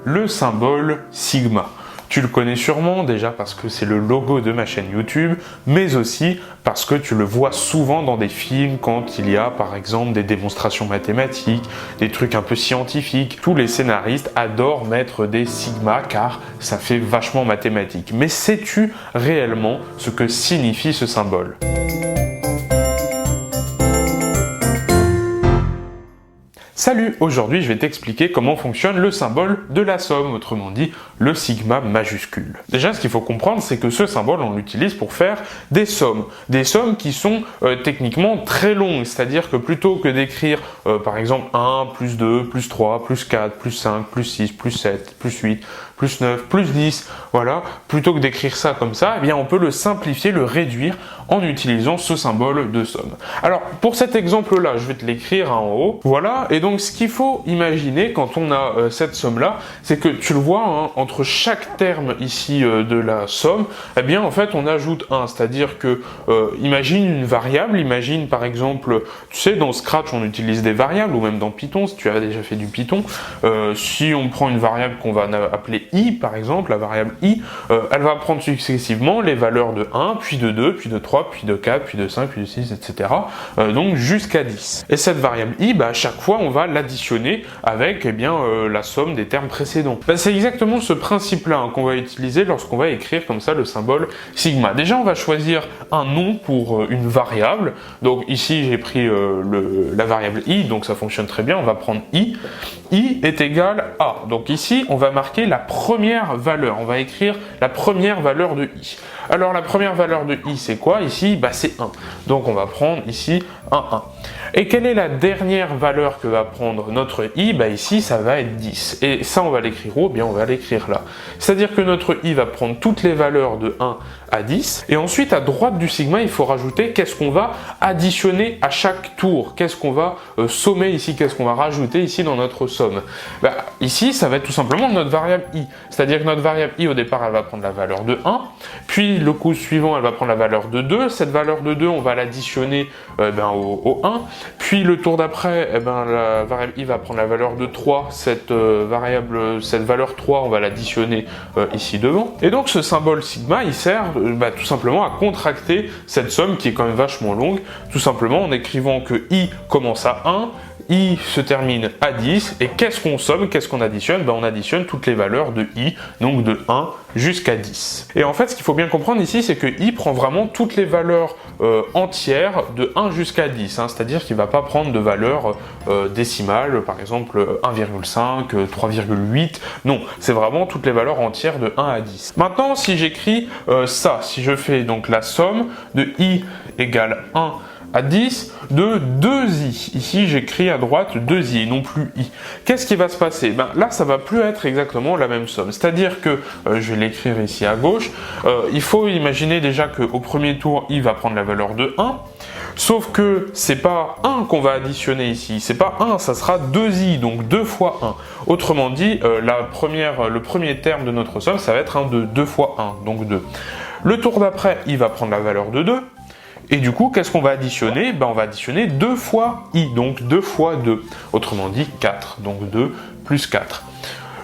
le symbole sigma. Tu le connais sûrement déjà parce que c'est le logo de ma chaîne YouTube, mais aussi parce que tu le vois souvent dans des films quand il y a par exemple des démonstrations mathématiques, des trucs un peu scientifiques. Tous les scénaristes adorent mettre des sigma car ça fait vachement mathématique. Mais sais-tu réellement ce que signifie ce symbole ? Salut, aujourd'hui je vais t'expliquer comment fonctionne le symbole de la somme, autrement dit le sigma majuscule. Déjà ce qu'il faut comprendre c'est que ce symbole on l'utilise pour faire des sommes qui sont techniquement très longues, c'est-à-dire que plutôt que d'écrire par exemple 1, plus 2, plus 3, plus 4, plus 5, plus 6, plus 7, plus 8, plus 9, plus 10, voilà, plutôt que d'écrire ça comme ça, eh bien on peut le simplifier, le réduire en utilisant ce symbole de somme. Alors pour cet exemple-là, je vais te l'écrire en haut, voilà, et donc ce qu'il faut imaginer quand on a cette somme-là, c'est que tu le vois, hein, entre chaque terme ici de la somme, eh bien en fait on ajoute 1, c'est-à-dire que imagine une variable, imagine par exemple, tu sais dans Scratch on utilise des variables, ou même dans Python, si tu as déjà fait du Python, si on prend une variable qu'on va appeler i par exemple, la variable i, elle va prendre successivement les valeurs de 1, puis de 2, puis de 3, puis de 4, puis de 5, puis de 6, etc. Donc jusqu'à 10. Et cette variable i, à chaque fois on va l'additionner avec la somme des termes précédents. C'est exactement ce principe-là qu'on va utiliser lorsqu'on va écrire comme ça le symbole sigma. Déjà on va choisir un nom pour une variable. Donc ici j'ai pris la variable i, donc ça fonctionne très bien, on va prendre i. I est égal à. Donc ici on va marquer la première valeur, on va écrire la première valeur de i. Alors la première valeur de i c'est quoi ici? C'est 1. Donc on va prendre ici un 1. Et quelle est la dernière valeur que va prendre notre i? Ici ça va être 10. Et ça on va l'écrire où? On va l'écrire là. C'est-à-dire que notre i va prendre toutes les valeurs de 1 à 10. Et ensuite à droite du sigma il faut rajouter qu'est-ce qu'on va additionner à chaque tour. Qu'est-ce qu'on va sommer ici? Qu'est-ce qu'on va rajouter ici dans notre somme? Ici ça va être tout simplement notre variable i. C'est-à-dire que notre variable i au départ elle va prendre la valeur de 1. Puis le coup suivant elle va prendre la valeur de 2. Cette valeur de 2 on va l'additionner au 1. Puis le tour d'après, la variable i va prendre la valeur de 3, cette valeur 3, on va l'additionner ici devant. Et donc ce symbole sigma, il sert tout simplement à contracter cette somme qui est quand même vachement longue, tout simplement en écrivant que i commence à 1, i se termine à 10, et qu'est-ce qu'on somme, qu'est-ce qu'on additionne? On additionne toutes les valeurs de i, donc de 1 jusqu'à 10. Et en fait, ce qu'il faut bien comprendre ici, c'est que i prend vraiment toutes les valeurs entières de 1 jusqu'à 10, c'est-à-dire qu'il ne va pas prendre de valeurs décimales, par exemple 1,5, 3,8, non, c'est vraiment toutes les valeurs entières de 1 à 10. Maintenant, si j'écris ça, si je fais donc la somme de i égale 1 à 10 de 2i. Ici, j'écris à droite 2i et non plus i. Qu'est-ce qui va se passer? Là, ça va plus être exactement la même somme. C'est-à-dire que, je vais l'écrire ici à gauche, il faut imaginer déjà qu'au premier tour, i va prendre la valeur de 1. Sauf que c'est pas 1 qu'on va additionner ici, c'est pas 1, ça sera 2i, donc 2 fois 1. Autrement dit, le premier terme de notre somme, ça va être un de 2 fois 1, donc 2. Le tour d'après, i va prendre la valeur de 2. Et du coup, qu'est-ce qu'on va additionner? On va additionner 2 fois i, donc 2 fois 2. Autrement dit, 4, donc 2 plus 4.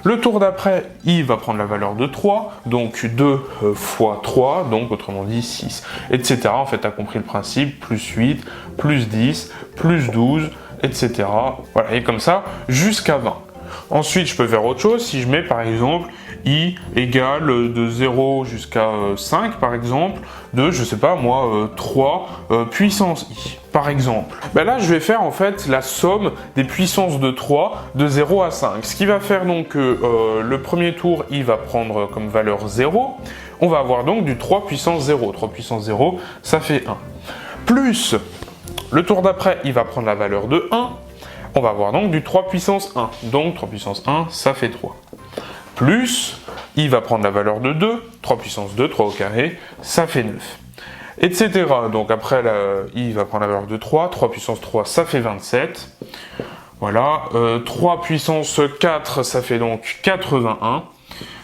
Le tour d'après, i va prendre la valeur de 3, donc 2 fois 3, donc autrement dit 6, etc. En fait, tu as compris le principe, plus 8, plus 10, plus 12, etc. Voilà, et comme ça, jusqu'à 20. Ensuite, je peux faire autre chose, si je mets par exemple i égale de 0 jusqu'à 5 par exemple, de, je sais pas moi, 3 puissance i. Par exemple. Là, je vais faire en fait la somme des puissances de 3 de 0 à 5. Ce qui va faire donc que le premier tour, i va prendre comme valeur 0. On va avoir donc du 3 puissance 0. 3 puissance 0, ça fait 1. Plus, le tour d'après, i va prendre la valeur de 1. On va avoir donc du 3 puissance 1. Donc 3 puissance 1, ça fait 3. Plus, i va prendre la valeur de 2. 3 puissance 2, 3 au carré, ça fait 9. Etc. Donc après, i va prendre la valeur de 3. 3 puissance 3, ça fait 27. Voilà. 3 puissance 4, ça fait donc 81.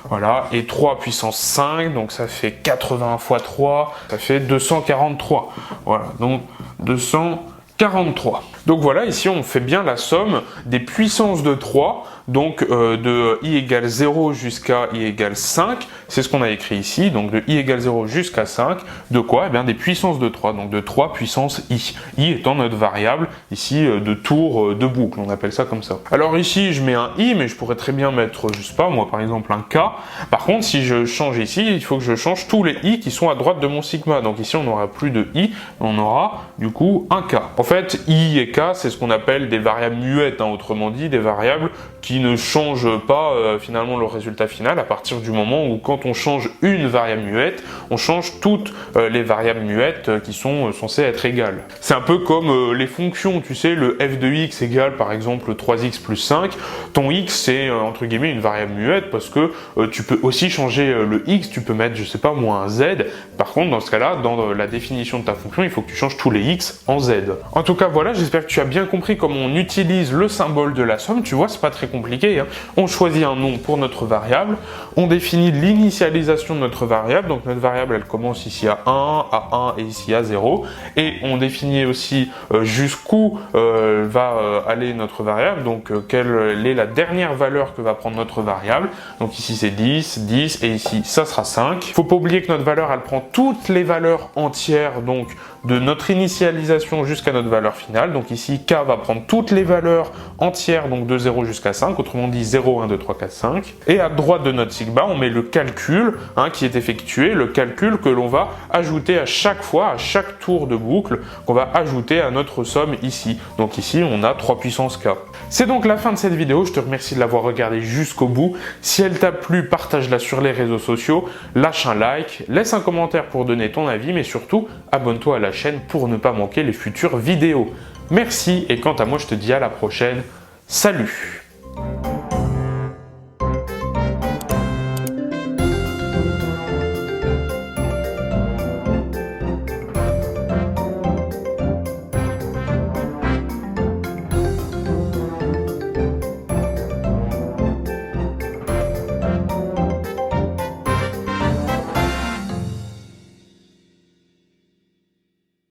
Voilà. Et 3 puissance 5, donc ça fait 80 fois 3, ça fait 243. Voilà. Donc 243. Donc voilà, ici on fait bien la somme des puissances de 3 donc de i égale 0 jusqu'à i égale 5, c'est ce qu'on a écrit ici, donc de i égale 0 jusqu'à 5, de quoi? Eh bien des puissances de 3, donc de 3 puissance i. I étant notre variable, ici, de tour de boucle, on appelle ça comme ça. Alors ici, je mets un i, mais je pourrais très bien mettre, je sais pas, moi par exemple un k. Par contre, si je change ici, il faut que je change tous les i qui sont à droite de mon sigma. Donc ici, on n'aura plus de i, on aura du coup un k. En fait, i et k, c'est ce qu'on appelle des variables muettes, hein, autrement dit, des variables qui ne changent pas finalement le résultat final à partir du moment où quand on change une variable muette, on change toutes les variables muettes qui sont censées être égales. C'est un peu comme les fonctions, tu sais, le f de x égale par exemple 3x plus 5, ton x c'est entre guillemets une variable muette parce que tu peux aussi changer le x, tu peux mettre je sais pas moi un z, par contre dans ce cas là, dans la définition de ta fonction, il faut que tu changes tous les x en z. En tout cas voilà, j'espère que tu as bien compris comment on utilise le symbole de la somme, tu vois c'est pas très compliqué, hein. On choisit un nom pour notre variable, on définit l'initialisation de notre variable, donc notre variable elle commence ici à 1 et ici à 0, et on définit aussi jusqu'où va aller notre variable, donc quelle est la dernière valeur que va prendre notre variable, donc ici c'est 10, 10, et ici ça sera 5. Faut pas oublier que notre valeur elle prend toutes les valeurs entières, donc de notre initialisation jusqu'à notre valeur finale, donc ici k va prendre toutes les valeurs entières, donc de 0 jusqu'à 5, autrement dit 0, 1, 2, 3, 4, 5, et à droite de notre sigma, on met le calcul qui est effectué, le calcul que l'on va ajouter à chaque fois, à chaque tour de boucle, qu'on va ajouter à notre somme ici. Donc ici, on a 3 puissance k. C'est donc la fin de cette vidéo, je te remercie de l'avoir regardée jusqu'au bout. Si elle t'a plu, partage-la sur les réseaux sociaux, lâche un like, laisse un commentaire pour donner ton avis, mais surtout, abonne-toi à la chaîne pour ne pas manquer les futures vidéos. Merci, et quant à moi, je te dis à la prochaine. Salut!